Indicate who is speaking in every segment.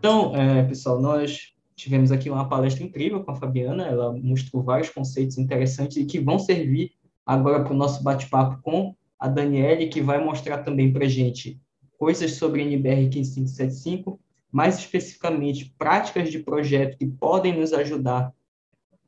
Speaker 1: Então, pessoal, nós tivemos aqui uma palestra incrível com a Fabiana, ela mostrou vários conceitos interessantes e que vão servir agora para o nosso bate-papo com a Daniele, que vai mostrar também para a gente coisas sobre a NBR 15575, mais especificamente práticas de projeto que podem nos ajudar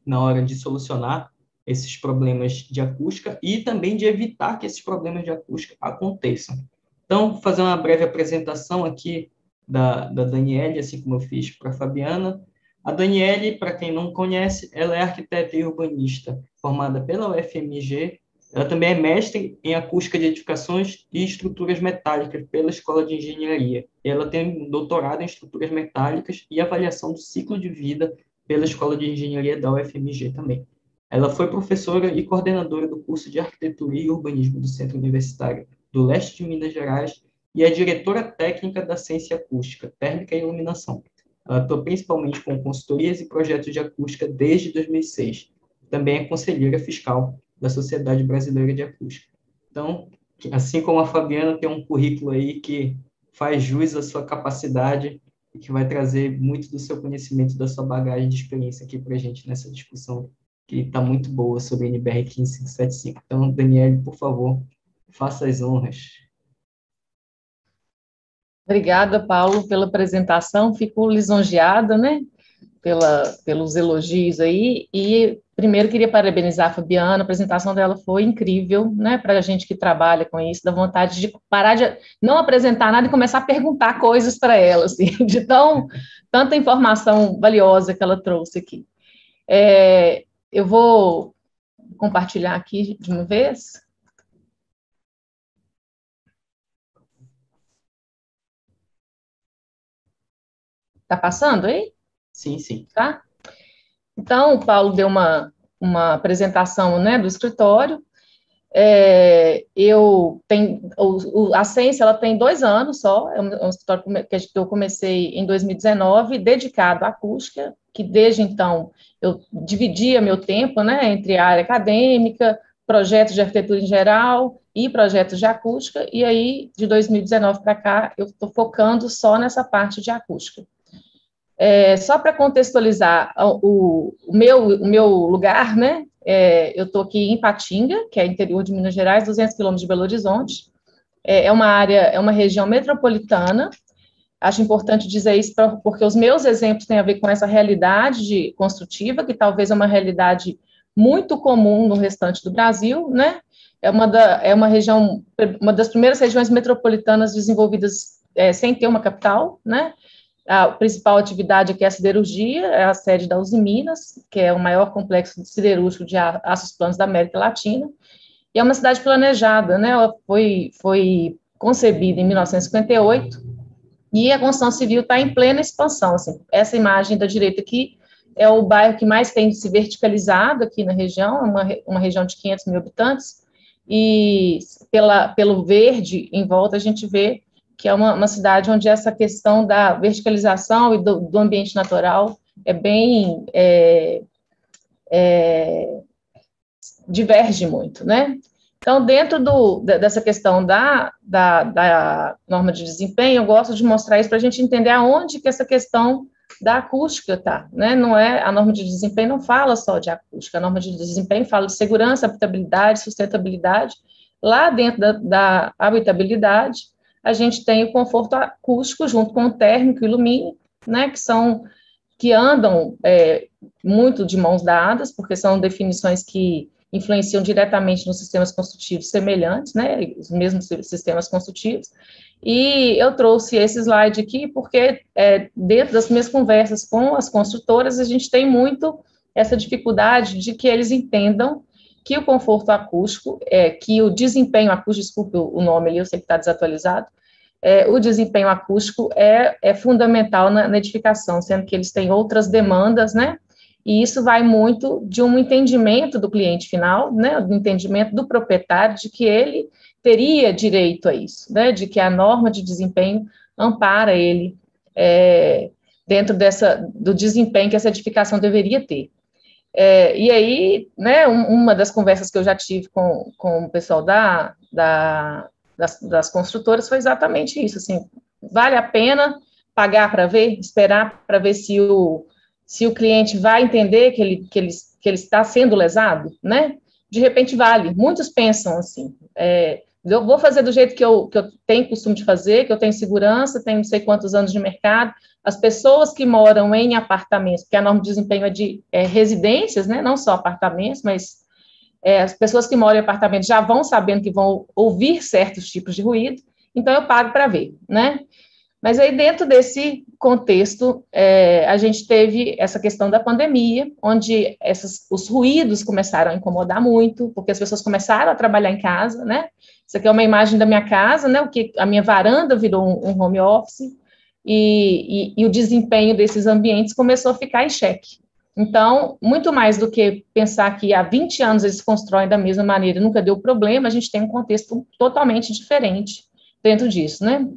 Speaker 1: na hora de solucionar esses problemas de acústica e também de evitar que esses problemas de acústica aconteçam. Então, vou fazer uma breve apresentação aqui da Daniele, assim como eu fiz para a Fabiana. A Daniele, para quem não conhece, ela é arquiteta e urbanista, formada pela UFMG. Ela também é mestre em acústica de edificações e estruturas metálicas pela Escola de Engenharia. Ela tem um doutorado em estruturas metálicas e avaliação do ciclo de vida pela Escola de Engenharia da UFMG também. Ela foi professora e coordenadora do curso de Arquitetura e Urbanismo do Centro Universitário do Leste de Minas Gerais e é diretora técnica da Ciência Acústica, Térmica e Iluminação. Ela atua principalmente com consultorias e projetos de acústica desde 2006. Também é conselheira fiscal da Sociedade Brasileira de Acústica. Então, assim como a Fabiana tem um currículo aí que faz jus à sua capacidade e que vai trazer muito do seu conhecimento, da sua bagagem de experiência aqui para a gente nessa discussão que está muito boa sobre a NBR 15575. Então, Daniele, por favor, faça as honras.
Speaker 2: Obrigada, Paulo, pela apresentação. Fico lisonjeada, né, pelos elogios aí. E primeiro queria parabenizar a Fabiana, a apresentação dela foi incrível, né, para a gente que trabalha com isso, dá vontade de parar de não apresentar nada e começar a perguntar coisas para ela, assim, de tanta informação valiosa que ela trouxe aqui. Eu vou compartilhar aqui de uma vez. Está passando aí?
Speaker 1: Sim, sim.
Speaker 2: Tá? Então, o Paulo deu uma apresentação, né, do escritório. A Ciência, ela tem 2 anos só, é um escritório que eu comecei em 2019, dedicado à acústica, que desde então eu dividia meu tempo, né, entre a área acadêmica, projetos de arquitetura em geral e projetos de acústica, e aí, de 2019 para cá, eu estou focando só nessa parte de acústica. Só para contextualizar o meu lugar, né? Eu estou aqui em Patinga, que é interior de Minas Gerais, 200 quilômetros de Belo Horizonte. É uma região metropolitana. Acho importante dizer isso porque os meus exemplos têm a ver com essa realidade construtiva, que talvez é uma realidade muito comum no restante do Brasil, né? É uma região, uma das primeiras regiões metropolitanas desenvolvidas sem ter uma capital, né? A principal atividade aqui é a siderurgia, é a sede da Uzi Minas, que é o maior complexo siderúrgico de aços planos da América Latina, e é uma cidade planejada, né? Ela foi concebida em 1958, e a construção civil está em plena expansão. Assim, essa imagem da direita aqui é o bairro que mais tem se verticalizado aqui na região, uma região de 500 mil habitantes, e pelo verde em volta a gente vê que é uma cidade onde essa questão da verticalização e do ambiente natural diverge muito, né? Então, dentro dessa questão da norma de desempenho, eu gosto de mostrar isso para a gente entender aonde que essa questão da acústica está, né? Não é, a norma de desempenho não fala só de acústica, a norma de desempenho fala de segurança, habitabilidade, sustentabilidade. Lá dentro da habitabilidade, a gente tem o conforto acústico junto com o térmico e o lumínico, né? Que andam muito de mãos dadas, porque são definições que influenciam diretamente nos sistemas construtivos semelhantes, né, os mesmos sistemas construtivos, e eu trouxe esse slide aqui porque, dentro das minhas conversas com as construtoras, a gente tem muito essa dificuldade de que eles entendam que o conforto acústico, que o desempenho acústico, desculpe o nome ali, eu sei que está desatualizado, o desempenho acústico é fundamental na edificação, sendo que eles têm outras demandas, né, e isso vai muito de um entendimento do cliente final, né, do entendimento do proprietário de que ele teria direito a isso, né, de que a norma de desempenho ampara ele dentro do desempenho que essa edificação deveria ter. E aí, né, uma das conversas que eu já tive com o pessoal das construtoras foi exatamente isso, assim, vale a pena pagar para ver, esperar para ver se o cliente vai entender que ele está sendo lesado, né? De repente vale. Muitos pensam assim, eu vou fazer do jeito que eu tenho costume de fazer, que eu tenho segurança, tenho não sei quantos anos de mercado. As pessoas que moram em apartamentos, porque a norma de desempenho é de residências, né? Não só apartamentos, mas as pessoas que moram em apartamentos já vão sabendo que vão ouvir certos tipos de ruído, então eu pago para ver, né? Mas aí, dentro desse contexto, a gente teve essa questão da pandemia, onde os ruídos começaram a incomodar muito, porque as pessoas começaram a trabalhar em casa, né? Isso aqui é uma imagem da minha casa, né? A minha varanda virou um home office, e o desempenho desses ambientes começou a ficar em xeque. Então, muito mais do que pensar que há 20 anos eles constroem da mesma maneira, nunca deu problema, a gente tem um contexto totalmente diferente dentro disso, né?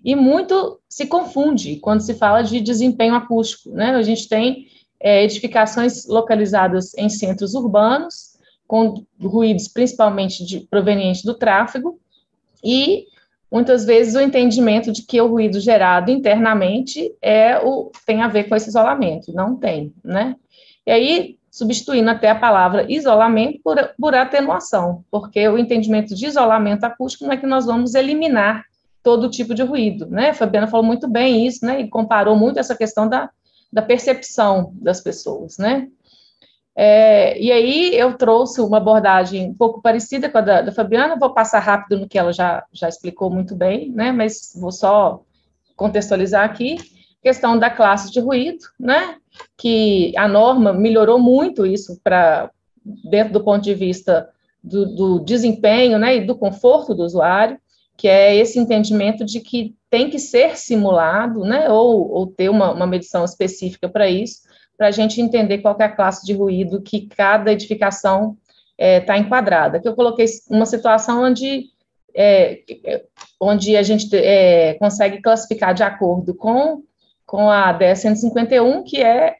Speaker 2: E muito se confunde quando se fala de desempenho acústico, né? A gente tem edificações localizadas em centros urbanos, com ruídos principalmente provenientes do tráfego, e muitas vezes o entendimento de que o ruído gerado internamente tem a ver com esse isolamento, não tem, né? E aí, substituindo até a palavra isolamento por atenuação, porque o entendimento de isolamento acústico não é que nós vamos eliminar todo tipo de ruído, né? A Fabiana falou muito bem isso, né? E comparou muito essa questão da percepção das pessoas, né? E aí eu trouxe uma abordagem um pouco parecida com a da Fabiana, vou passar rápido no que ela já explicou muito bem, né? Mas vou só contextualizar aqui, questão da classe de ruído, né? Que a norma melhorou muito isso dentro do ponto de vista do desempenho, né? E do conforto do usuário, que é esse entendimento de que tem que ser simulado, né? Ou ter uma medição específica para isso, para a gente entender qual é a classe de ruído que cada edificação está enquadrada. Que eu coloquei uma situação onde a gente consegue classificar de acordo com a 10.151, que é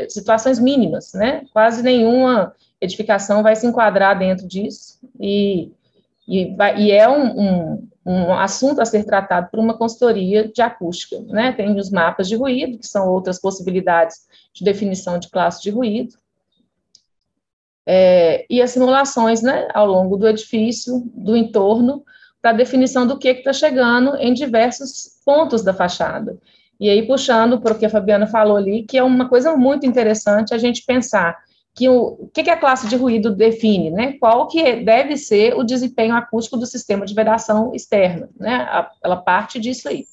Speaker 2: situações mínimas, né? Quase nenhuma edificação vai se enquadrar dentro disso, e é um assunto a ser tratado por uma consultoria de acústica, né? Tem os mapas de ruído, que são outras possibilidades de definição de classe de ruído, e as simulações, né, ao longo do edifício, do entorno, para a definição do que está chegando em diversos pontos da fachada. E aí, puxando para o que a Fabiana falou ali, que é uma coisa muito interessante a gente pensar que o que a classe de ruído define, né? Qual que deve ser o desempenho acústico do sistema de vedação externa, né? Ela parte disso aí.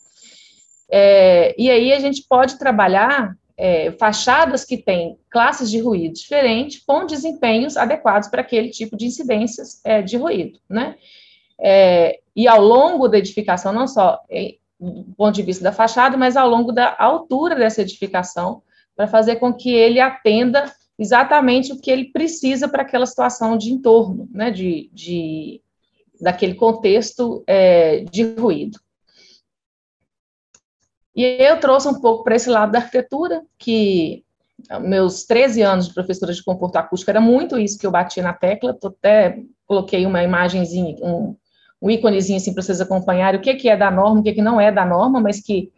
Speaker 2: E aí a gente pode trabalhar fachadas que têm classes de ruído diferentes com desempenhos adequados para aquele tipo de incidências de ruído, né? E ao longo da edificação, não só do ponto de vista da fachada, mas ao longo da altura dessa edificação, para fazer com que ele atenda exatamente o que ele precisa para aquela situação de entorno, né, daquele contexto de ruído. E eu trouxe um pouco para esse lado da arquitetura, que meus 13 anos de professora de conforto acústico era muito isso que eu batia na tecla, até coloquei uma imagenzinha, um íconezinho assim para vocês acompanharem o que é da norma, o que não é da norma, mas que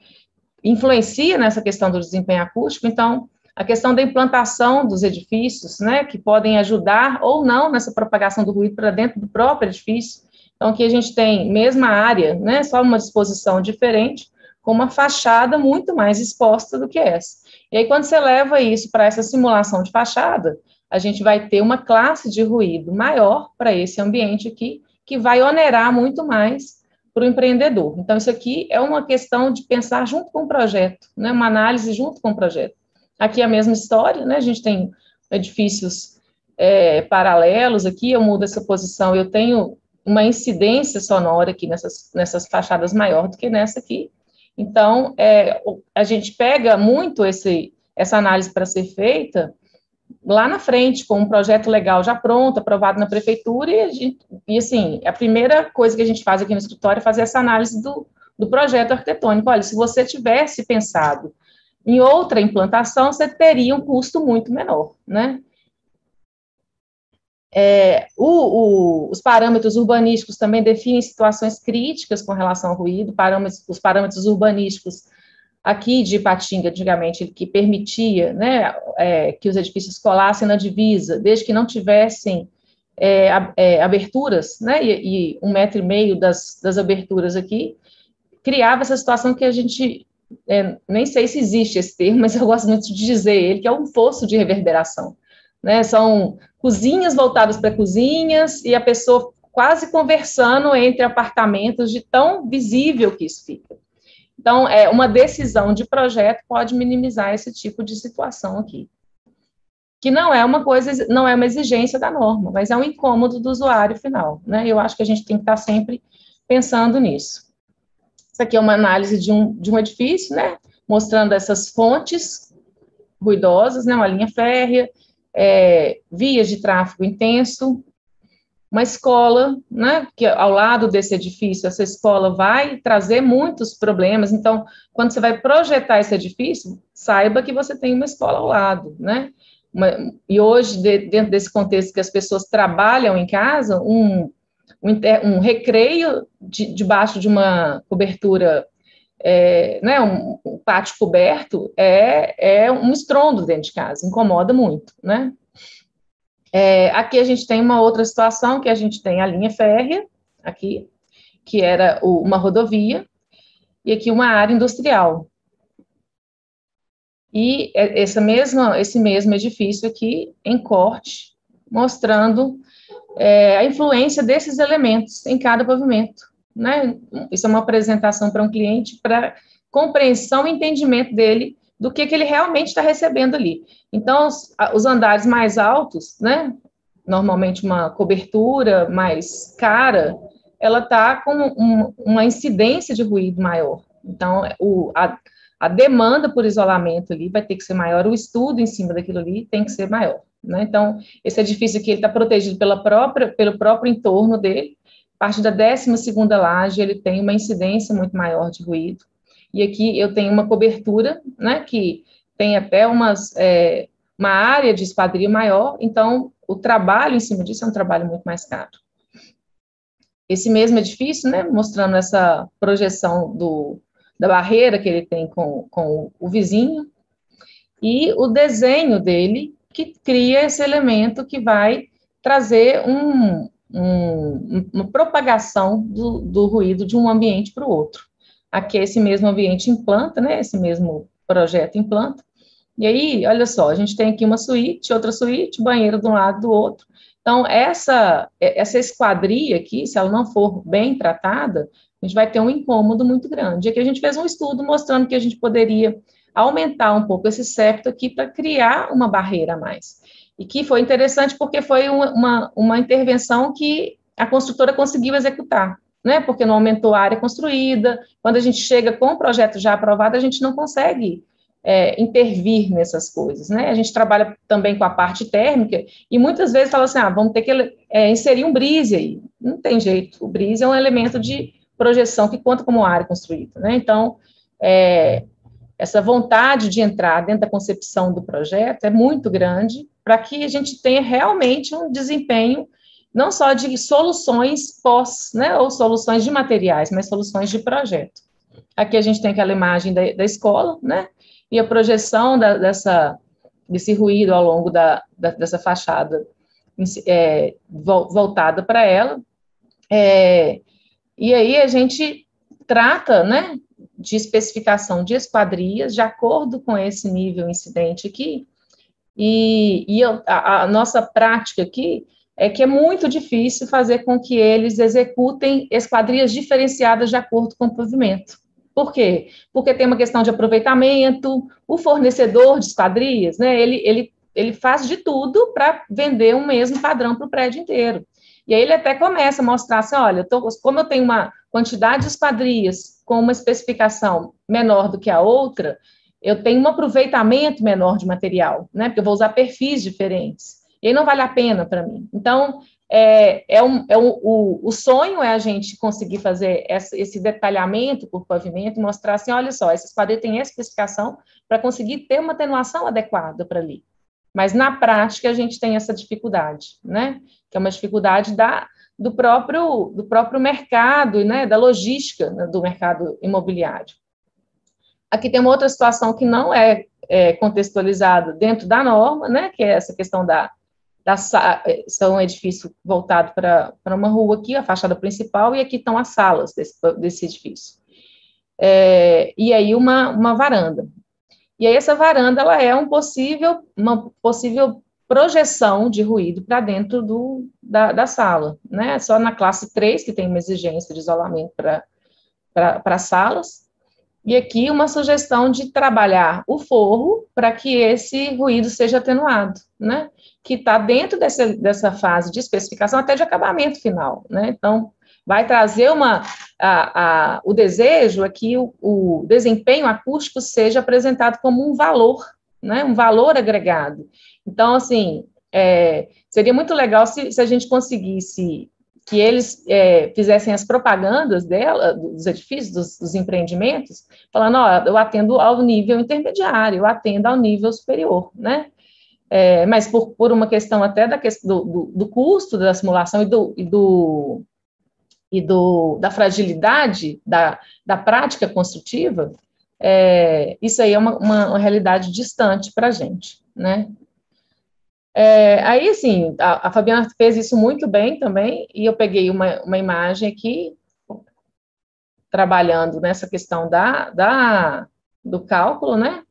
Speaker 2: influencia nessa questão do desempenho acústico. Então, a questão da implantação dos edifícios, né, que podem ajudar ou não nessa propagação do ruído para dentro do próprio edifício. Então, aqui a gente tem mesma área, né, só uma disposição diferente, com uma fachada muito mais exposta do que essa. E aí, quando você leva isso para essa simulação de fachada, a gente vai ter uma classe de ruído maior para esse ambiente aqui, que vai onerar muito mais para o empreendedor. Então, isso aqui é uma questão de pensar junto com o projeto, né, uma análise junto com o projeto. Aqui é a mesma história, né, a gente tem edifícios paralelos aqui, eu mudo essa posição, eu tenho uma incidência sonora aqui nessas fachadas maior do que nessa aqui. Então, a gente pega muito essa análise para ser feita lá na frente, com um projeto legal já pronto, aprovado na prefeitura, e assim, a primeira coisa que a gente faz aqui no escritório é fazer essa análise do projeto arquitetônico. Olha, se você tivesse pensado em outra implantação, você teria um custo muito menor, né? Os parâmetros urbanísticos também definem situações críticas com relação ao ruído. Os parâmetros urbanísticos aqui de Ipatinga, antigamente, que permitia, né, que os edifícios colassem na divisa, desde que não tivessem aberturas, né, e 1,5 metro das aberturas aqui, criava essa situação que a gente, nem sei se existe esse termo, mas eu gosto muito de dizer ele, que é um fosso de reverberação, né, são cozinhas voltadas para cozinhas, e a pessoa quase conversando entre apartamentos, de tão visível que isso fica. Então, uma decisão de projeto pode minimizar esse tipo de situação aqui, que não é uma coisa, não é uma exigência da norma, mas é um incômodo do usuário final, né? Eu acho que a gente tem que estar sempre pensando nisso. Isso aqui é uma análise de um edifício, né? Mostrando essas fontes ruidosas, né? Uma linha férrea, vias de tráfego intenso, uma escola, né, que ao lado desse edifício, essa escola vai trazer muitos problemas. Então, quando você vai projetar esse edifício, saiba que você tem uma escola ao lado, né? E hoje, dentro desse contexto que as pessoas trabalham em casa, um recreio debaixo de uma cobertura, né, um pátio coberto, é um estrondo dentro de casa, incomoda muito, né? Aqui a gente tem uma outra situação, que a gente tem a linha férrea, aqui, que era uma rodovia, e aqui uma área industrial. E esse mesmo edifício aqui, em corte, mostrando a influência desses elementos em cada pavimento, né? Isso é uma apresentação para um cliente, para compreensão e entendimento dele do que ele realmente está recebendo ali. Então, os andares mais altos, né, normalmente uma cobertura mais cara, ela está com uma incidência de ruído maior. Então, a demanda por isolamento ali vai ter que ser maior, o estudo em cima daquilo ali tem que ser maior, né? Então, esse edifício aqui, ele está protegido pelo próprio entorno dele, a partir da 12ª laje, ele tem uma incidência muito maior de ruído, e aqui eu tenho uma cobertura, né, que tem até uma área de esquadria maior, então o trabalho em cima disso é um trabalho muito mais caro. Esse mesmo edifício, né, mostrando essa projeção da barreira que ele tem com o vizinho, e o desenho dele, que cria esse elemento que vai trazer uma propagação do ruído de um ambiente para o outro. Aqui esse mesmo ambiente implanta, né, esse mesmo projeto implanta, e aí, olha só, a gente tem aqui uma suíte, outra suíte, banheiro de um lado do outro. Então, essa esquadria aqui, se ela não for bem tratada, a gente vai ter um incômodo muito grande. Aqui a gente fez um estudo mostrando que a gente poderia aumentar um pouco esse septo aqui para criar uma barreira a mais. E que foi interessante porque foi uma intervenção que a construtora conseguiu executar, né? Porque não aumentou a área construída. Quando a gente chega com o projeto já aprovado, a gente não consegue intervir nessas coisas, né? A gente trabalha também com a parte térmica e muitas vezes fala assim, vamos ter que inserir um brise aí. Não tem jeito, o brise é um elemento de projeção que conta como área construída, né? Então, essa vontade de entrar dentro da concepção do projeto é muito grande para que a gente tenha realmente um desempenho não só de soluções pós, né, ou soluções de materiais, mas soluções de projeto. Aqui a gente tem aquela imagem da escola, né, e a projeção desse ruído ao longo dessa fachada voltada para ela. E aí a gente trata, né, de especificação de esquadrias de acordo com esse nível incidente aqui, e a nossa prática aqui é que é muito difícil fazer com que eles executem esquadrias diferenciadas de acordo com o pavimento. Por quê? Porque tem uma questão de aproveitamento, o fornecedor de esquadrias, né, ele faz de tudo para vender um mesmo padrão para o prédio inteiro. E aí ele até começa a mostrar assim, olha, como eu tenho uma quantidade de esquadrias com uma especificação menor do que a outra, eu tenho um aproveitamento menor de material, né, porque eu vou usar perfis diferentes, e aí não vale a pena para mim. Então, o sonho é a gente conseguir fazer esse detalhamento por pavimento, mostrar assim, olha só, essa esquadria tem essa especificação para conseguir ter uma atenuação adequada para ali. Mas, na prática, a gente tem essa dificuldade, né, que é uma dificuldade do próprio mercado, né, da logística, né, do mercado imobiliário. Aqui tem uma outra situação que não é contextualizada dentro da norma, né, que é essa questão são um edifício voltado para uma rua aqui, a fachada principal, e aqui estão as salas desse edifício. E aí uma varanda. E aí essa varanda, ela é uma possível projeção de ruído para dentro da sala, né? Só na classe 3 que tem uma exigência de isolamento para salas, e aqui uma sugestão de trabalhar o forro para que esse ruído seja atenuado, né? Que está dentro dessa fase de especificação até de acabamento final, né? Então, vai trazer o desejo é que o desempenho acústico seja apresentado como um valor, né? Um valor agregado. Então, assim, seria muito legal se a gente conseguisse que eles fizessem as propagandas dos edifícios, dos empreendimentos, falando, ó, eu atendo ao nível intermediário, eu atendo ao nível superior, né? Mas por uma questão até do custo da simulação da fragilidade da prática construtiva, isso aí é uma realidade distante para a gente, né? Aí, assim, a Fabiana fez isso muito bem também, e eu peguei uma imagem aqui, trabalhando nessa questão do cálculo, né?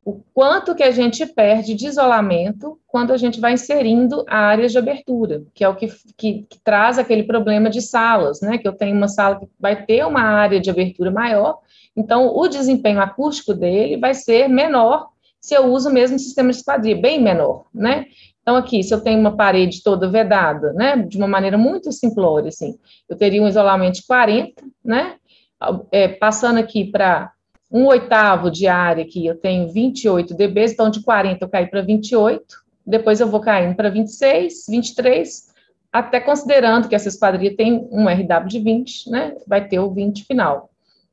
Speaker 2: O quanto que a gente perde de isolamento quando a gente vai inserindo áreas de abertura, que é o que traz aquele problema de salas, né? Que eu tenho uma sala que vai ter uma área de abertura maior, então o desempenho acústico dele vai ser menor se eu uso o mesmo sistema de esquadria, bem menor, né? Então, aqui, se eu tenho uma parede toda vedada, né, de uma maneira muito simplória, assim, eu teria um isolamento de 40, né, passando aqui para 1/8 de área, aqui eu tenho 28 dB, então de 40 eu caio para 28, depois eu vou caindo para 26, 23, até considerando que essa esquadria tem um RW de 20, né, vai ter o 20 final.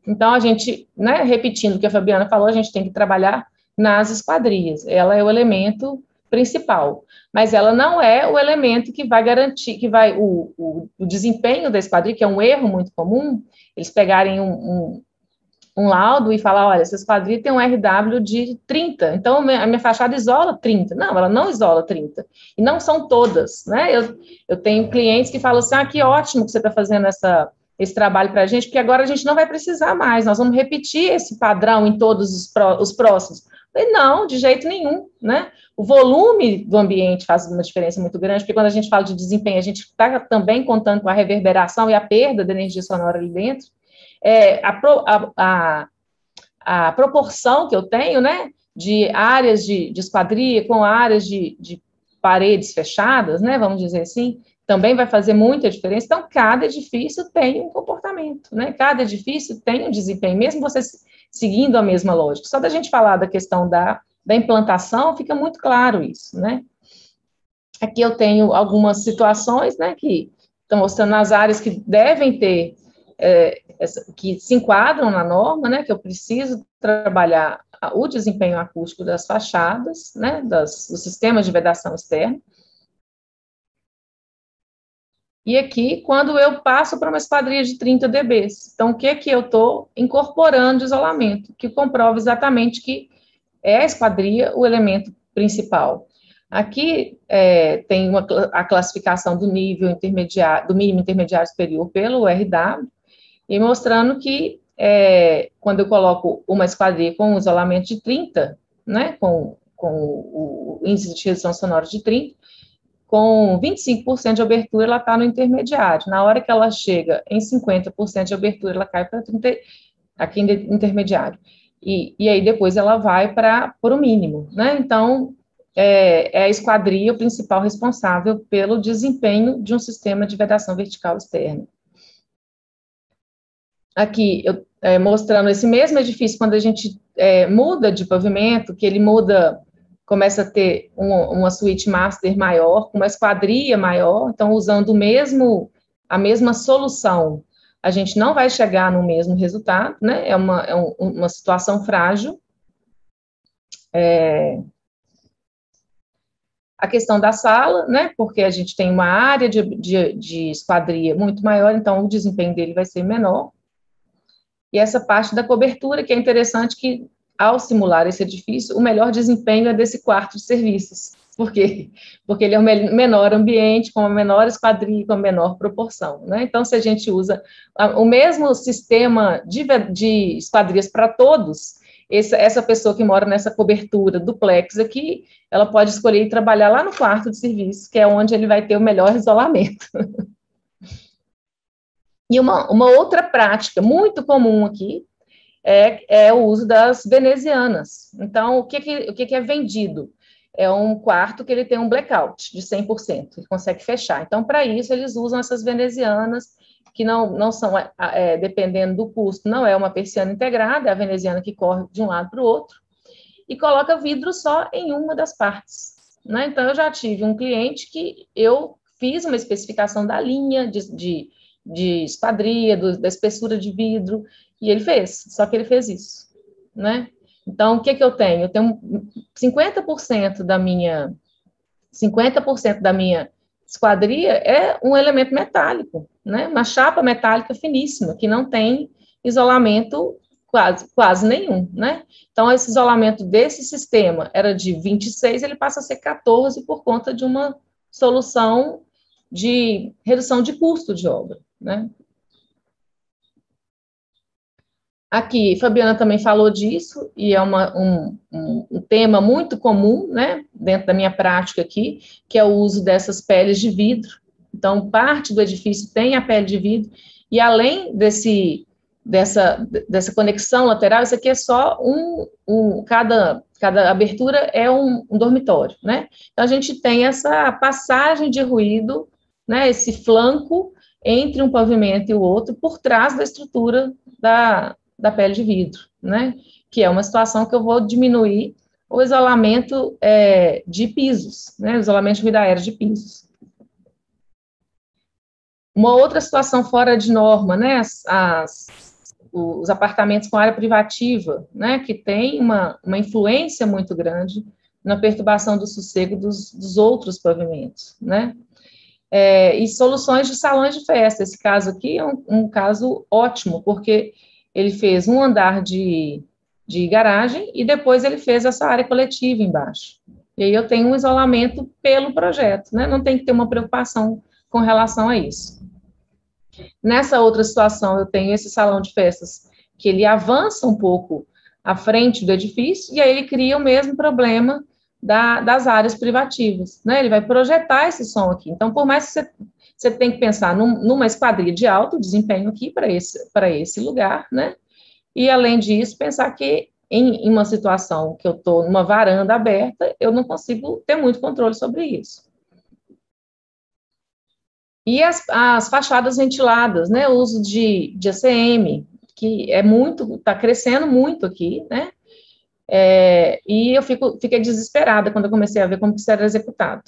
Speaker 2: Então, a gente, né, repetindo o que a Fabiana falou, a gente tem que trabalhar nas esquadrias, ela é o elemento principal, mas ela não é o elemento que vai garantir, o desempenho da esquadria, que é um erro muito comum, eles pegarem um laudo e falar, olha, essa esquadria tem um RW de 30, então a minha fachada isola 30. Não, ela não isola 30. E não são todas, né? Eu tenho clientes que falam assim, que ótimo que você está fazendo esse trabalho para a gente, porque agora a gente não vai precisar mais, nós vamos repetir esse padrão em todos os próximos. Não, de jeito nenhum, né? O volume do ambiente faz uma diferença muito grande, porque quando a gente fala de desempenho, a gente está também contando com a reverberação e a perda da energia sonora ali dentro. A proporção que eu tenho, né, de áreas de esquadria com áreas de paredes fechadas, né, vamos dizer assim, também vai fazer muita diferença. Então, cada edifício tem um comportamento, né, cada edifício tem um desempenho, mesmo você seguindo a mesma lógica. Só da gente falar da questão da implantação, fica muito claro isso, né. Aqui eu tenho algumas situações, né, que estão mostrando as áreas que devem ter que se enquadram na norma, né, que eu preciso trabalhar o desempenho acústico das fachadas, né, dos sistemas de vedação externa. E aqui, quando eu passo para uma esquadria de 30 dB, então, o que é que eu estou incorporando de isolamento, que comprova exatamente que é a esquadria o elemento principal. Aqui tem a classificação do nível intermediário, do mínimo intermediário superior pelo RW, e mostrando que quando eu coloco uma esquadria com um isolamento de 30, né, com o índice de redução sonora de 30, com 25% de abertura, ela está no intermediário. Na hora que ela chega em 50% de abertura, ela cai para 30, aqui no intermediário. E aí depois ela vai para o mínimo, né? Então, é a esquadria o principal responsável pelo desempenho de um sistema de vedação vertical externa. Aqui, mostrando esse mesmo edifício, quando a gente muda de pavimento, que ele muda, começa a ter uma suíte master maior, com uma esquadria maior, então, usando a mesma solução, a gente não vai chegar no mesmo resultado, né? É uma situação frágil. A questão da sala, né? Porque a gente tem uma área de esquadria muito maior, então o desempenho dele vai ser menor. e essa parte da cobertura, que é interessante que, ao simular esse edifício, o melhor desempenho é desse quarto de serviços. Por quê? Porque ele é um menor ambiente, com uma menor esquadria, com uma menor proporção, né? Então, se a gente usa o mesmo sistema de esquadrias para todos, essa pessoa que mora nessa cobertura duplex aqui, ela pode escolher ir trabalhar lá no quarto de serviço, que é onde ele vai ter o melhor isolamento. E uma outra prática muito comum aqui é o uso das venezianas. Então, o que é vendido? É um quarto que ele tem um blackout de 100%, ele consegue fechar. Então, para isso, eles usam essas venezianas, que não são, dependendo do custo, não é uma persiana integrada, é a veneziana que corre de um lado para o outro, e coloca vidro só em uma das partes, né? Então, eu já tive um cliente que eu fiz uma especificação da linha de esquadria, da espessura de vidro, e ele fez, só que ele fez isso, né? Então, o que eu tenho? Eu tenho 50% da minha esquadria é um elemento metálico, né? Uma chapa metálica finíssima, que não tem isolamento quase nenhum, né? Então, esse isolamento desse sistema era de 26, ele passa a ser 14 por conta de uma solução de redução de custo de obra, né? Aqui, Fabiana também falou disso, e é um tema muito comum, né, dentro da minha prática aqui, que é o uso dessas peles de vidro. Então, parte do edifício tem a pele de vidro, e além dessa conexão lateral, isso aqui é só cada abertura é um dormitório, né? Então, a gente tem essa passagem de ruído, né, esse flanco entre um pavimento e o outro, por trás da estrutura da pele de vidro, né? Que é uma situação que eu vou diminuir o isolamento de pisos, né? O isolamento de ruído aéreo de pisos. Uma outra situação fora de norma, né? Os apartamentos com área privativa, né? Que tem uma influência muito grande na perturbação do sossego dos outros pavimentos, né? E soluções de salões de festa. Esse caso aqui é um caso ótimo, porque ele fez um andar de garagem e depois ele fez essa área coletiva embaixo. E aí eu tenho um isolamento pelo projeto, né? Não tem que ter uma preocupação com relação a isso. Nessa outra situação, eu tenho esse salão de festas que ele avança um pouco à frente do edifício e aí ele cria o mesmo problema das áreas privativas, né? Ele vai projetar esse som aqui. Então, por mais que você tem que pensar numa esquadria de alto desempenho aqui para esse lugar, né? E, além disso, pensar que em uma situação que eu estou numa varanda aberta, eu não consigo ter muito controle sobre isso. E as fachadas ventiladas, né? O uso de ACM, que está crescendo muito aqui, né? E eu fiquei desesperada quando eu comecei a ver como isso era executado.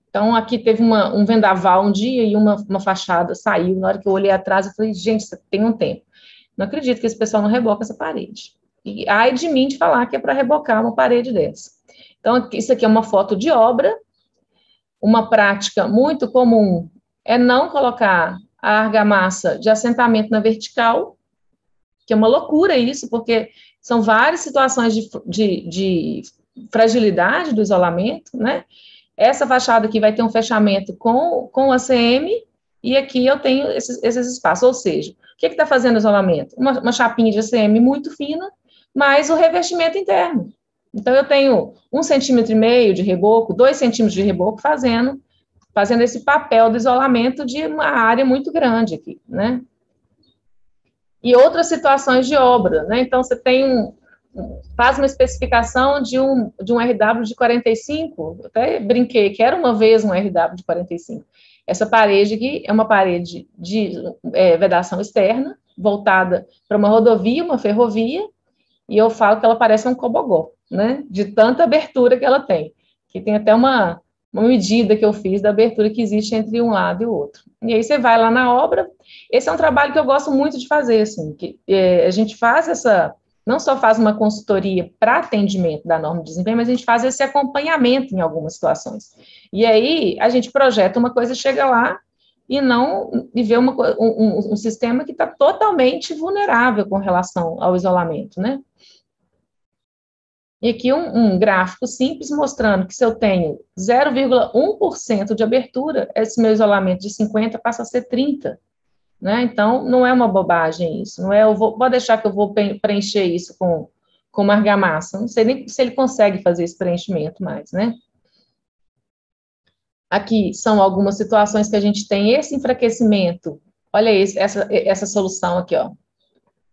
Speaker 2: Então, aqui teve um vendaval um dia e uma fachada saiu. Na hora que eu olhei atrás, eu falei, gente, isso tem um tempo. Não acredito que esse pessoal não reboca essa parede. E ai de mim de falar que é para rebocar uma parede dessa. Então, isso aqui é uma foto de obra. Uma prática muito comum é não colocar a argamassa de assentamento na vertical, que é uma loucura isso, porque são várias situações de fragilidade do isolamento, né? Essa fachada aqui vai ter um fechamento com ACM, e aqui eu tenho esses espaços, ou seja, o que está fazendo o isolamento? Uma chapinha de ACM muito fina, mais o revestimento interno. Então, eu tenho 1,5 cm de reboco, 2 centímetros de reboco fazendo esse papel do isolamento de uma área muito grande aqui, né? E outras situações de obra, né? Então, você faz uma especificação de um RW de 45, eu até brinquei que era uma vez um RW de 45. Essa parede aqui é uma parede de vedação externa, voltada para uma rodovia, uma ferrovia, e eu falo que ela parece um cobogó, né? De tanta abertura que ela tem. Que tem até uma medida que eu fiz da abertura que existe entre um lado e o outro. E aí você vai lá na obra. Esse é um trabalho que eu gosto muito de fazer, assim, que a gente faz não só faz uma consultoria para atendimento da norma de desempenho, mas a gente faz esse acompanhamento em algumas situações. E aí a gente projeta uma coisa, chega lá e ver um sistema que está totalmente vulnerável com relação ao isolamento, né? E aqui um gráfico simples mostrando que se eu tenho 0,1% de abertura, esse meu isolamento de 50 passa a ser 30, né? Então, não é uma bobagem isso, não é, pode deixar que eu vou preencher isso com argamassa, não sei nem se ele consegue fazer esse preenchimento mais, né? Aqui são algumas situações que a gente tem esse enfraquecimento, olha essa solução aqui, ó.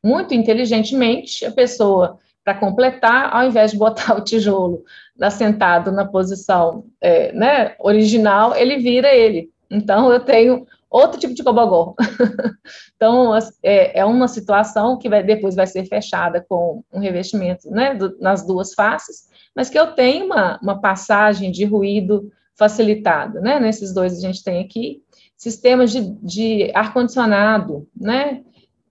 Speaker 2: Muito inteligentemente, a pessoa, para completar, ao invés de botar o tijolo assentado na posição né, original, ele vira ele. Então, eu tenho outro tipo de cobogó. Então, é uma situação que depois vai ser fechada com um revestimento, né, nas duas faces, mas que eu tenho uma passagem de ruído facilitada, né? Nesses dois a gente tem aqui sistemas de ar-condicionado, né?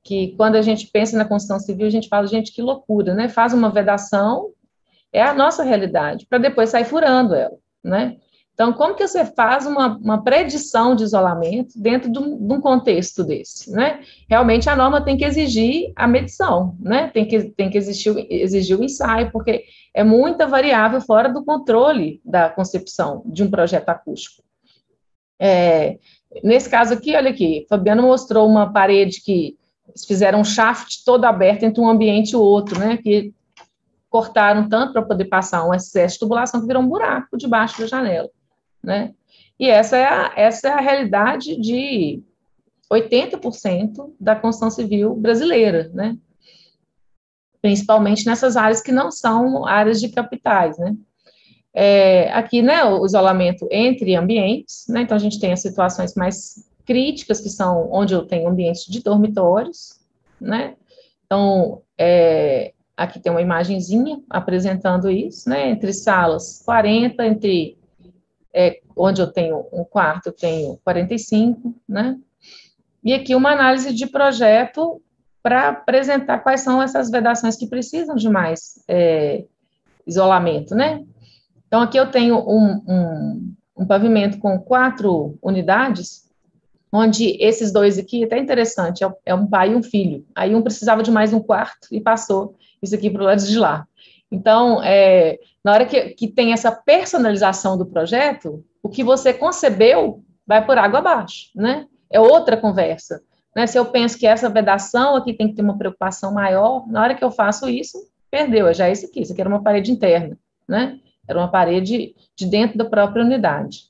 Speaker 2: Que quando a gente pensa na construção civil, a gente fala, gente, que loucura, né? Faz uma vedação, é a nossa realidade, para depois sair furando ela, né? Então, como que você faz uma predição de isolamento dentro de um contexto desse, né? Realmente, a norma tem que exigir a medição, né? Tem que exigir o ensaio, porque é muita variável fora do controle da concepção de um projeto acústico. Nesse caso aqui, olha aqui, Fabiano mostrou uma parede que eles fizeram um shaft todo aberto entre um ambiente e o outro, né? Que cortaram tanto para poder passar um excesso de tubulação que virou um buraco debaixo da janela, né? E essa é a realidade de 80% da construção civil brasileira, né? Principalmente nessas áreas que não são áreas de capitais, né? Aqui, né, o isolamento entre ambientes, né? Então a gente tem as situações mais críticas, que são onde eu tenho ambientes de dormitórios, né? Então, aqui tem uma imagenzinha apresentando isso, né? Entre salas, 40, onde eu tenho um quarto, eu tenho 45, né? E aqui uma análise de projeto para apresentar quais são essas vedações que precisam de mais isolamento, né? Então, aqui eu tenho um pavimento com 4 unidades, onde esses dois aqui, até interessante, é um pai e um filho. Aí um precisava de mais um quarto e passou isso aqui para o lado de lá. Então, na hora que tem essa personalização do projeto, o que você concebeu vai por água abaixo, né? É outra conversa. Né? Se eu penso que essa vedação aqui tem que ter uma preocupação maior, na hora que eu faço isso, perdeu, já é isso aqui era uma parede interna, né? Era uma parede de dentro da própria unidade.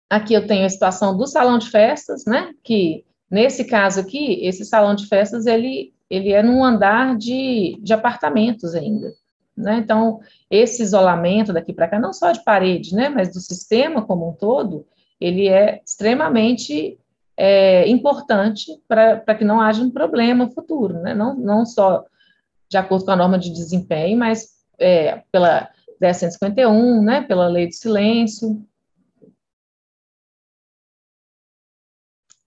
Speaker 2: Aqui eu tenho a situação do salão de festas, né? Que, nesse caso aqui, esse salão de festas, ele é num andar de apartamentos ainda, né? Então, esse isolamento daqui para cá, não só de parede, né? Mas do sistema como um todo, ele é extremamente importante para que não haja um problema futuro, né? Não só de acordo com a norma de desempenho, mas pela 10.151, né? Pela lei do silêncio.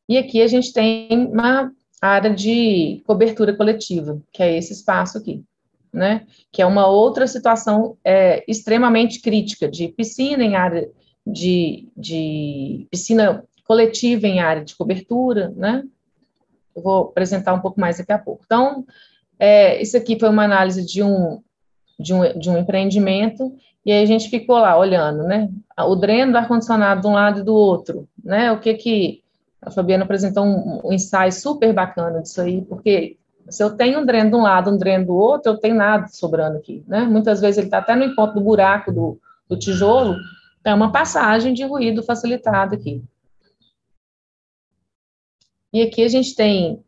Speaker 2: E aqui a gente tem uma área de cobertura coletiva, que é esse espaço aqui, né? Que é uma outra situação extremamente crítica, de piscina em área de piscina coletiva em área de cobertura, né? Eu vou apresentar um pouco mais daqui a pouco. Então, isso aqui foi uma análise de um empreendimento, e aí a gente ficou lá olhando, né? O dreno do ar-condicionado de um lado e do outro, né? O que a Fabiana apresentou um ensaio super bacana disso aí, porque se eu tenho um dreno de um lado, um dreno do outro, eu tenho nada sobrando aqui, né? Muitas vezes ele está até no encontro do buraco do tijolo, então é uma passagem de ruído facilitada aqui. E aqui a gente tem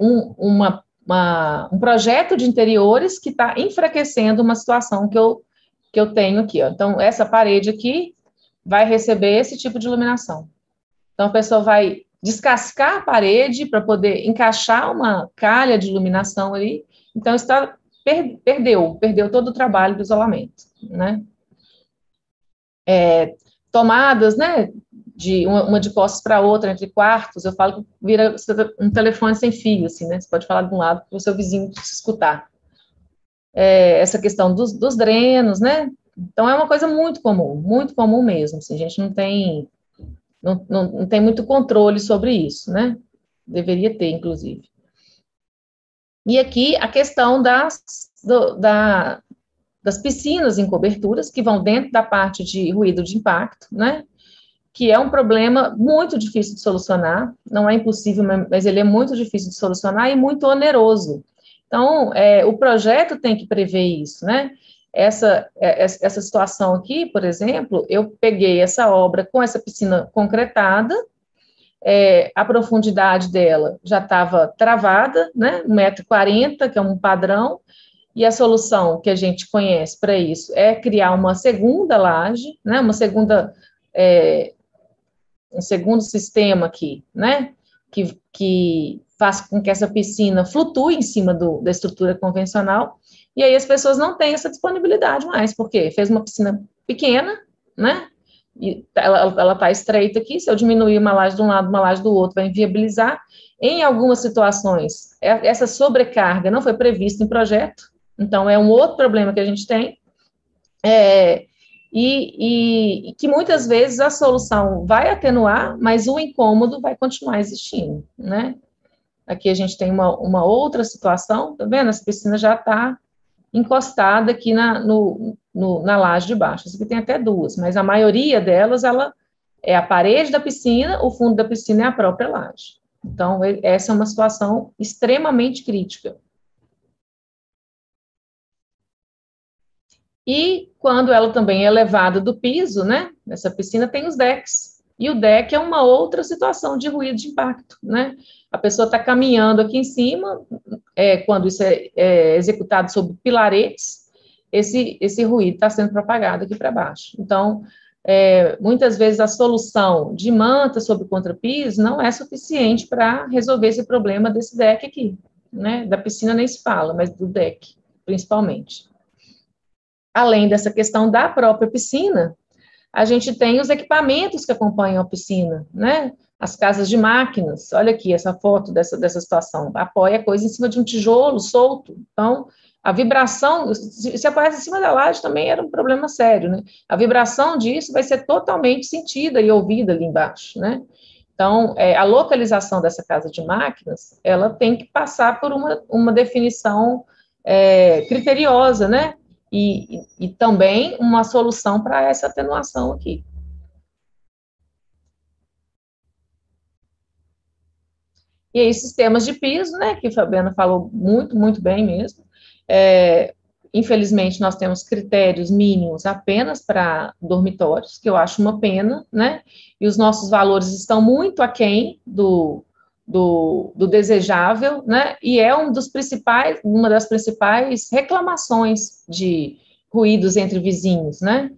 Speaker 2: um projeto de interiores que está enfraquecendo uma situação que eu tenho aqui, ó. Então, essa parede aqui vai receber esse tipo de iluminação. Então, a pessoa vai descascar a parede para poder encaixar uma calha de iluminação ali. Então, perdeu todo o trabalho do isolamento, né? Tomadas, né? Uma de costas para outra, entre quartos, eu falo que vira um telefone sem fio, assim, né? Você pode falar de um lado para o seu vizinho te escutar. Essa questão dos drenos, né? Então, é uma coisa muito comum mesmo, assim, a gente não tem não tem muito controle sobre isso, né? Deveria ter, inclusive. E aqui a questão das piscinas em coberturas, que vão dentro da parte de ruído de impacto, né? Que é um problema muito difícil de solucionar, não é impossível, mas ele é muito difícil de solucionar e muito oneroso. Então, o projeto tem que prever isso, né? Essa situação aqui, por exemplo, eu peguei essa obra com essa piscina concretada, a profundidade dela já estava travada, né? 1,40 m, que é um padrão, e a solução que a gente conhece para isso é criar uma segunda laje, né? Um segundo sistema aqui, né? Que faz com que essa piscina flutue em cima da estrutura convencional, e aí as pessoas não têm essa disponibilidade mais, porque fez uma piscina pequena, né? E ela está estreita aqui, se eu diminuir uma laje de um lado, uma laje do outro, vai inviabilizar. Em algumas situações, essa sobrecarga não foi prevista em projeto, então é um outro problema que a gente tem, e que muitas vezes a solução vai atenuar, mas o incômodo vai continuar existindo, né? Aqui a gente tem uma outra situação, tá vendo? Essa piscina já está encostada aqui na laje de baixo. Essa aqui tem até duas, mas a maioria delas, ela é a parede da piscina, o fundo da piscina é a própria laje. Então, essa é uma situação extremamente crítica. E quando ela também é elevada do piso, né? Essa piscina tem os decks. E o deck é uma outra situação de ruído de impacto, né? A pessoa está caminhando aqui em cima, quando isso é executado sobre pilaretes, esse ruído está sendo propagado aqui para baixo. Então, muitas vezes a solução de manta sobre contrapiso não é suficiente para resolver esse problema desse deck aqui, né? Da piscina nem se fala, mas do deck, principalmente. Além dessa questão da própria piscina, a gente tem os equipamentos que acompanham a piscina, né? As casas de máquinas, olha aqui essa foto dessa situação, apoia a coisa em cima de um tijolo solto, então a vibração, se apoiasse em cima da laje também era um problema sério, né? A vibração disso vai ser totalmente sentida e ouvida ali embaixo, né? Então, a localização dessa casa de máquinas, ela tem que passar por uma definição criteriosa, né? E também uma solução para essa atenuação aqui. E aí, sistemas de piso, né, que a Fabiana falou muito, muito bem mesmo. Infelizmente, nós temos critérios mínimos apenas para dormitórios, que eu acho uma pena, né, e os nossos valores estão muito aquém do desejável, né, e é uma das principais reclamações de ruídos entre vizinhos, né.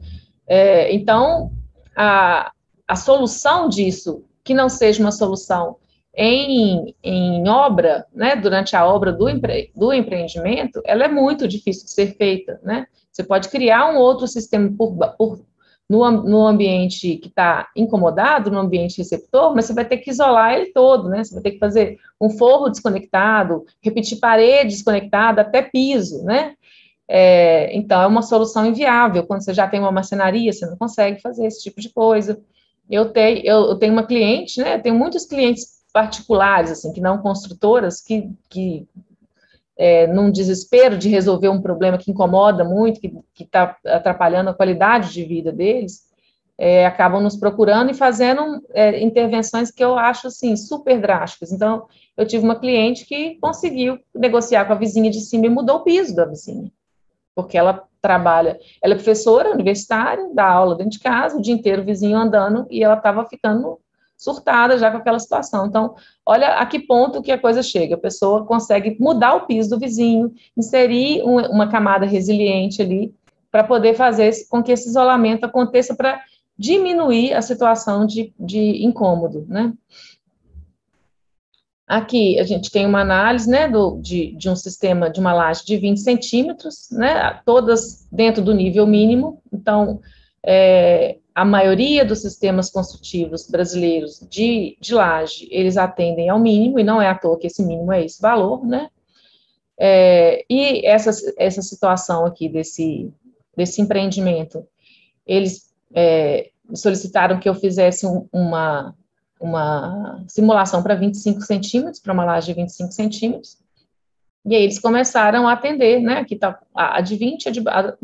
Speaker 2: Então, a solução disso, que não seja uma solução em obra, né, durante a obra do empreendimento, ela é muito difícil de ser feita, né? Você pode criar um outro sistema no ambiente que está incomodado, no ambiente receptor, mas você vai ter que isolar ele todo, né? Você vai ter que fazer um forro desconectado, repetir parede desconectada, até piso, né? Então, é uma solução inviável. Quando você já tem uma marcenaria, você não consegue fazer esse tipo de coisa. Eu tenho uma cliente, né? Eu tenho muitos clientes particulares, assim, que não construtoras, que num desespero de resolver um problema que incomoda muito, que está atrapalhando a qualidade de vida deles, acabam nos procurando e fazendo intervenções que eu acho, assim, super drásticas. Então, eu tive uma cliente que conseguiu negociar com a vizinha de cima e mudou o piso da vizinha, porque ela é professora universitária, dá aula dentro de casa, o dia inteiro o vizinho andando, e ela estava ficando surtada já com aquela situação. Então, olha a que ponto que a coisa chega. A pessoa consegue mudar o piso do vizinho, inserir uma camada resiliente ali, para poder fazer com que esse isolamento aconteça para diminuir a situação de incômodo, né? Aqui a gente tem uma análise, né, de um sistema de uma laje de 20 centímetros, né, todas dentro do nível mínimo. Então, a maioria dos sistemas construtivos brasileiros de laje, eles atendem ao mínimo, e não é à toa que esse mínimo é esse valor, né? E essa situação aqui desse empreendimento, eles solicitaram que eu fizesse uma simulação para 25 centímetros, para uma laje de 25 centímetros, e aí eles começaram a atender, né, aqui está a de 20,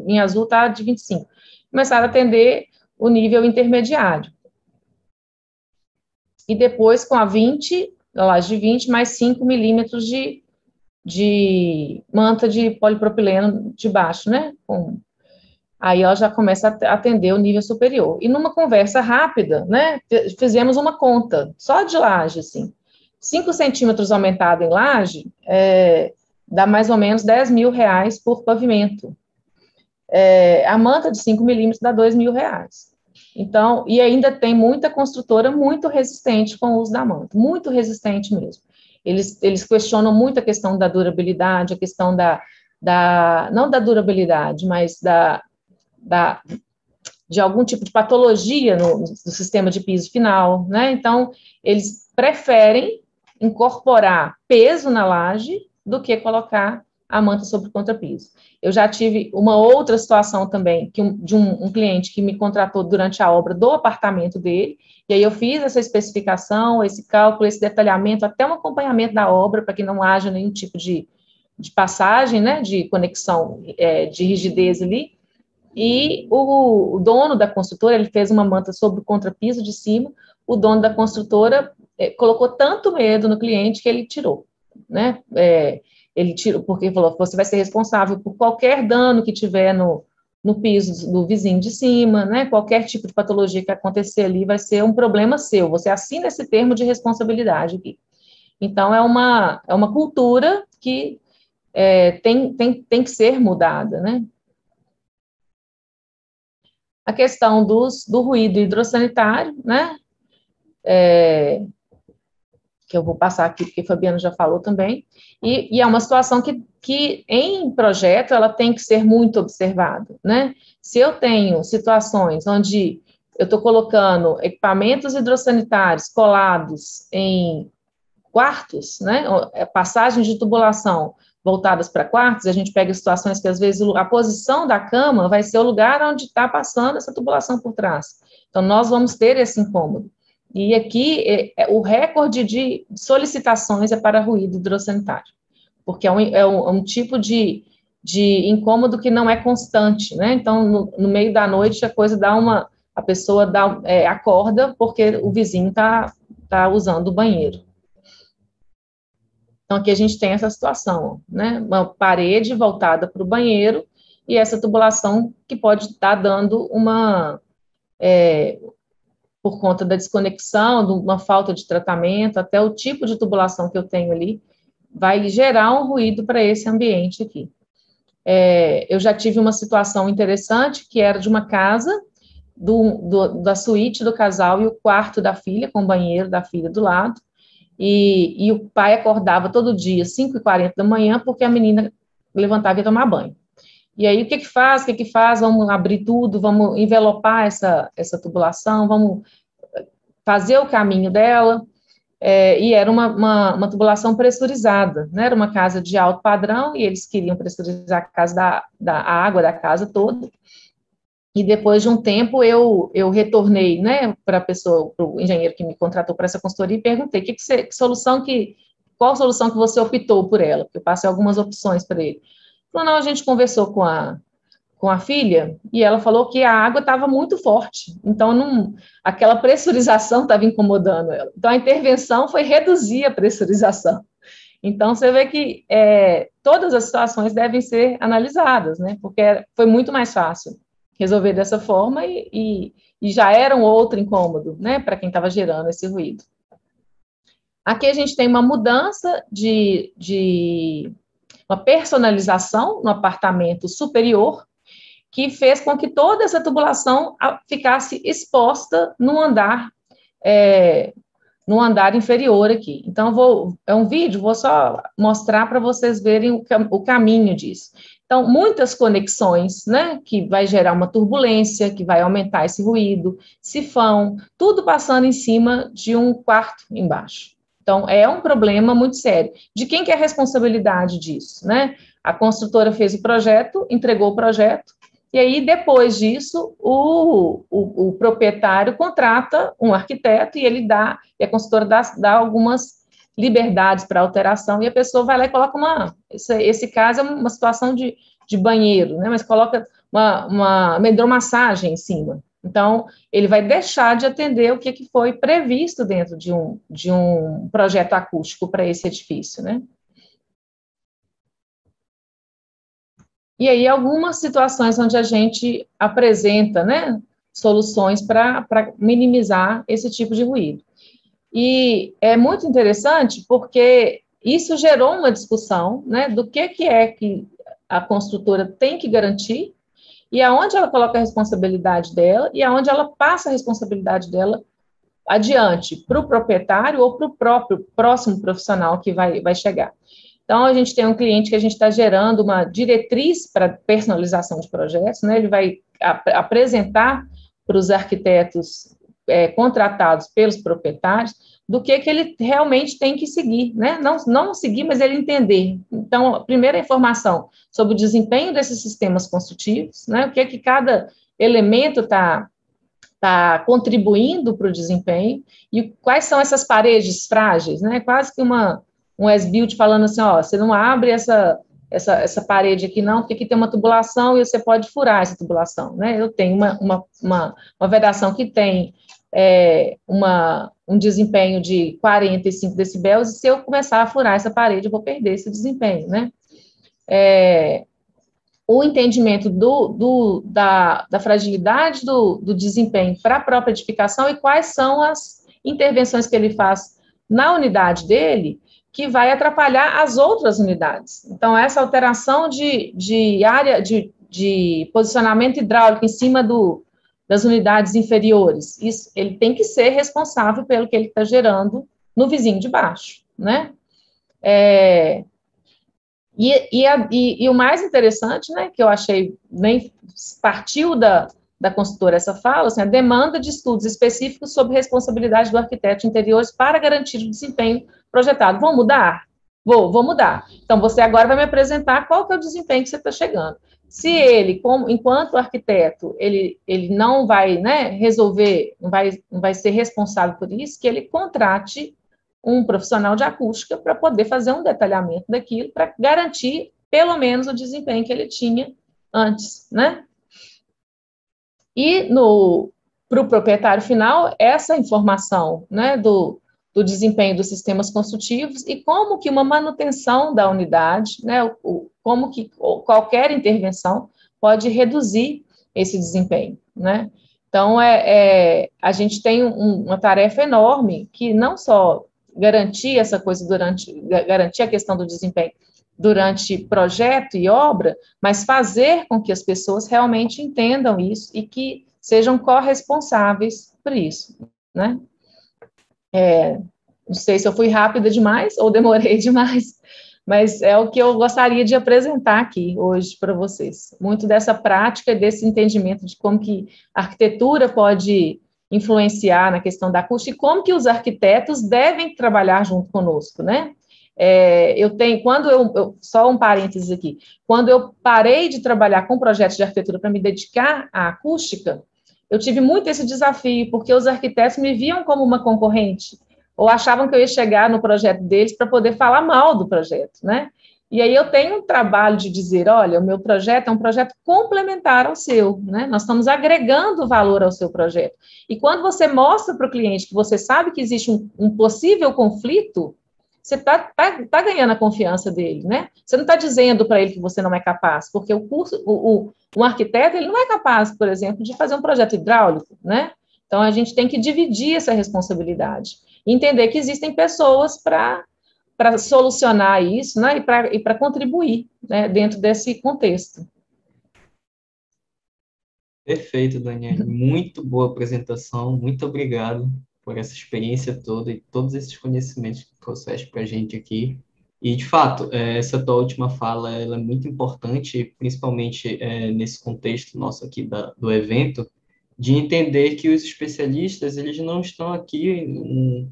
Speaker 2: em azul está a de 25, começaram a atender o nível intermediário. E depois, com a 20, a laje de 20, mais 5 milímetros de manta de polipropileno de baixo, né, aí ela já começa a atender o nível superior. E numa conversa rápida, né, fizemos uma conta, só de laje, assim, 5 centímetros aumentado em laje, dá mais ou menos R$10.000 por pavimento. A manta de 5 milímetros dá R$2.000. Então, e ainda tem muita construtora muito resistente com o uso da manta, muito resistente mesmo. Eles questionam muito a questão da durabilidade, a questão não da durabilidade, mas de algum tipo de patologia no sistema de piso final, né? Então, eles preferem incorporar peso na laje do que colocar a manta sobre o contrapiso. Eu já tive uma outra situação também, de um cliente que me contratou durante a obra do apartamento dele, e aí eu fiz essa especificação, esse cálculo, esse detalhamento, até um acompanhamento da obra, para que não haja nenhum tipo de passagem, né, de conexão, de rigidez ali, e o dono da construtora, ele fez uma manta sobre o contrapiso de cima, o dono da construtora colocou tanto medo no cliente que ele tirou, né, ele tirou, porque falou, você vai ser responsável por qualquer dano que tiver no piso do vizinho de cima, né, qualquer tipo de patologia que acontecer ali vai ser um problema seu, você assina esse termo de responsabilidade aqui. Então, é uma cultura que tem que ser mudada, né. A questão do ruído hidrossanitário, né, que eu vou passar aqui, porque a Fabiana já falou também, e é uma situação que em projeto ela tem que ser muito observada, né? Se eu tenho situações onde eu estou colocando equipamentos hidrossanitários colados em quartos, né, passagens de tubulação voltadas para quartos, a gente pega situações que às vezes a posição da cama vai ser o lugar onde está passando essa tubulação por trás. Então, nós vamos ter esse incômodo. E aqui, o recorde de solicitações é para ruído hidrossanitário, porque é um tipo de incômodo que não é constante, né? Então, no meio da noite, a pessoa acorda porque o vizinho está usando o banheiro. Então, aqui a gente tem essa situação, né? Uma parede voltada para o banheiro e essa tubulação que pode estar dando por conta da desconexão, de uma falta de tratamento, até o tipo de tubulação que eu tenho ali, vai gerar um ruído para esse ambiente aqui. Eu já tive uma situação interessante, que era de uma casa, da suíte do casal e o quarto da filha, com o banheiro da filha do lado, e o pai acordava todo dia, 5h40 da manhã, porque a menina levantava e ia tomar banho. E aí, o que faz? Vamos abrir tudo, vamos envelopar essa tubulação, vamos fazer o caminho dela, e era uma tubulação pressurizada, né? Era uma casa de alto padrão, e eles queriam pressurizar a casa a água da casa toda. E depois de um tempo eu retornei, né, para o engenheiro que me contratou para essa consultoria e perguntei qual solução que você optou por ela, porque eu passei algumas opções para ele. Falou, não, a gente conversou com a filha e ela falou que a água estava muito forte, então aquela pressurização estava incomodando ela. Então a intervenção foi reduzir a pressurização. Então você vê que todas as situações devem ser analisadas, né, porque foi muito mais fácil resolver dessa forma e já era um outro incômodo, né, para quem estava gerando esse ruído. Aqui a gente tem uma mudança de uma personalização no apartamento superior, que fez com que toda essa tubulação ficasse exposta no andar inferior aqui. Então, é um vídeo, vou só mostrar para vocês verem o caminho disso. Então, muitas conexões, né, que vai gerar uma turbulência, que vai aumentar esse ruído, sifão, tudo passando em cima de um quarto embaixo. Então, é um problema muito sério. De quem que é a responsabilidade disso, né? A construtora fez o projeto, entregou o projeto, E aí, depois disso, o proprietário contrata um arquiteto e a consultora dá algumas liberdades para alteração, e a pessoa vai lá e coloca esse caso é uma situação de banheiro, né, mas coloca uma hidromassagem em cima. Então, ele vai deixar de atender o que foi previsto dentro de um projeto acústico para esse edifício, né? E aí, algumas situações onde a gente apresenta, né, soluções para minimizar esse tipo de ruído. E é muito interessante porque isso gerou uma discussão, né, do que é que a construtora tem que garantir e aonde ela coloca a responsabilidade dela e aonde ela passa a responsabilidade dela adiante para o proprietário ou para o próprio próximo profissional que vai chegar. Então, a gente tem um cliente que a gente está gerando uma diretriz para personalização de projetos, né? Ele vai apresentar para os arquitetos contratados pelos proprietários do que ele realmente tem que seguir, né? Não seguir, mas ele entender. Então, a primeira informação sobre o desempenho desses sistemas construtivos, né? O que cada elemento está contribuindo para o desempenho, e quais são essas paredes frágeis, né? Quase que um as-built falando assim, ó, você não abre essa parede aqui não, porque aqui tem uma tubulação e você pode furar essa tubulação, né? Eu tenho uma vedação que tem um desempenho de 45 decibéis, e se eu começar a furar essa parede, eu vou perder esse desempenho, né? O entendimento da fragilidade do desempenho para a própria edificação e quais são as intervenções que ele faz na unidade dele que vai atrapalhar as outras unidades. Então, essa alteração de área de posicionamento hidráulico em cima das unidades inferiores, isso, ele tem que ser responsável pelo que ele está gerando no vizinho de baixo, né? E o mais interessante, né, que eu achei, nem partiu da consultora essa fala, assim, a demanda de estudos específicos sobre responsabilidade do arquiteto de interiores para garantir o desempenho projetado. Vão mudar? Vou mudar. Então, você agora vai me apresentar qual que é o desempenho que você está chegando. Se ele, enquanto arquiteto, ele não vai, né, resolver, não vai ser responsável por isso, que ele contrate um profissional de acústica para poder fazer um detalhamento daquilo, para garantir, pelo menos, o desempenho que ele tinha antes, né? E para o proprietário final, essa informação, né, do desempenho dos sistemas construtivos e como que uma manutenção da unidade, né, como que qualquer intervenção pode reduzir esse desempenho, né? Então, a gente tem uma tarefa enorme que não só garantir essa coisa garantir a questão do desempenho durante projeto e obra, mas fazer com que as pessoas realmente entendam isso e que sejam corresponsáveis por isso, né? Não sei se eu fui rápida demais ou demorei demais, mas é o que eu gostaria de apresentar aqui hoje para vocês. Muito dessa prática, desse entendimento de como que a arquitetura pode influenciar na questão da acústica e como que os arquitetos devem trabalhar junto conosco, né? Só um parênteses aqui, quando eu parei de trabalhar com projetos de arquitetura para me dedicar à acústica, eu tive muito esse desafio, porque os arquitetos me viam como uma concorrente, ou achavam que eu ia chegar no projeto deles para poder falar mal do projeto, né? E aí eu tenho um trabalho de dizer, olha, o meu projeto é um projeto complementar ao seu, né? Nós estamos agregando valor ao seu projeto. E quando você mostra para o cliente que você sabe que existe um possível conflito, você tá ganhando a confiança dele, né? Você não está dizendo para ele que você não é capaz, porque um arquiteto, ele não é capaz, por exemplo, de fazer um projeto hidráulico, né? Então, a gente tem que dividir essa responsabilidade. Entender que existem pessoas para solucionar isso, né, e para contribuir, né, dentro desse contexto.
Speaker 1: Perfeito, Daniele. Muito boa apresentação. Muito obrigado por essa experiência toda e todos esses conhecimentos que trouxeste para a gente aqui. E, de fato, essa tua última fala ela é muito importante, principalmente nesse contexto nosso aqui do evento, de entender que os especialistas eles não estão aqui em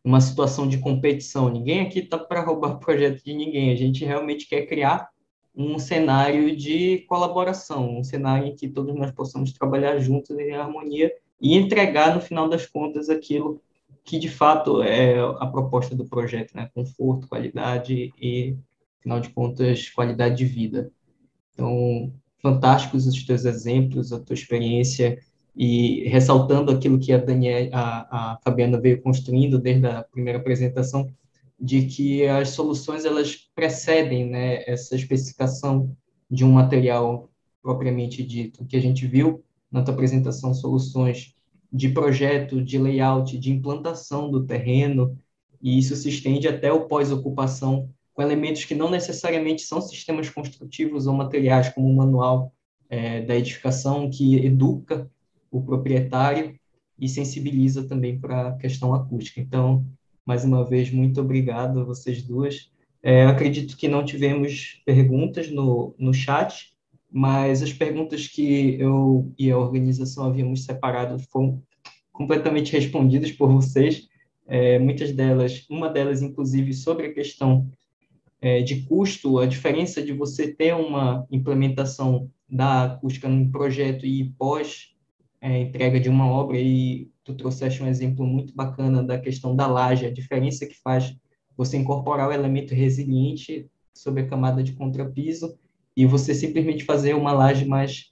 Speaker 1: uma situação de competição. Ninguém aqui está para roubar projeto de ninguém. A gente realmente quer criar um cenário de colaboração, um cenário em que todos nós possamos trabalhar juntos em harmonia e entregar, no final das contas, aquilo que, de fato, é a proposta do projeto, né? Conforto, qualidade e, afinal de contas, qualidade de vida. Então, fantásticos os teus exemplos, a tua experiência, e ressaltando aquilo que a Fabiana veio construindo desde a primeira apresentação, de que as soluções elas precedem, né, essa especificação de um material propriamente dito. O que a gente viu na tua apresentação, soluções de projeto, de layout, de implantação do terreno, e isso se estende até o pós-ocupação, com elementos que não necessariamente são sistemas construtivos ou materiais, como o manual da edificação, que educa o proprietário e sensibiliza também para a questão acústica. Então, mais uma vez, muito obrigado a vocês duas. Acredito que não tivemos perguntas no chat, mas as perguntas que eu e a organização havíamos separado foram completamente respondidas por vocês. Muitas delas, uma delas, inclusive, sobre a questão de custo, a diferença de você ter uma implementação da acústica num projeto e pós entrega de uma obra, e tu trouxeste um exemplo muito bacana da questão da laje, a diferença que faz você incorporar o elemento resiliente sobre a camada de contrapiso e você simplesmente fazer uma laje mais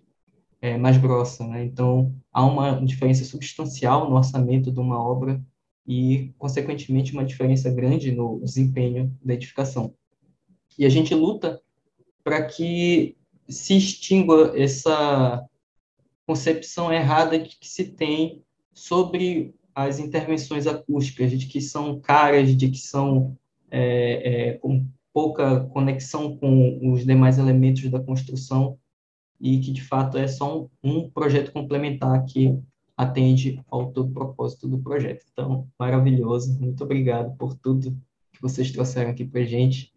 Speaker 1: grossa, né? Então, há uma diferença substancial no orçamento de uma obra e, consequentemente, uma diferença grande no desempenho da edificação. E a gente luta para que se extingua essa concepção errada que se tem sobre as intervenções acústicas, de que são caras, de que são com pouca conexão com os demais elementos da construção e que, de fato, é só um projeto complementar que atende ao todo propósito do projeto. Então, maravilhoso. Muito obrigado por tudo que vocês trouxeram aqui para a gente.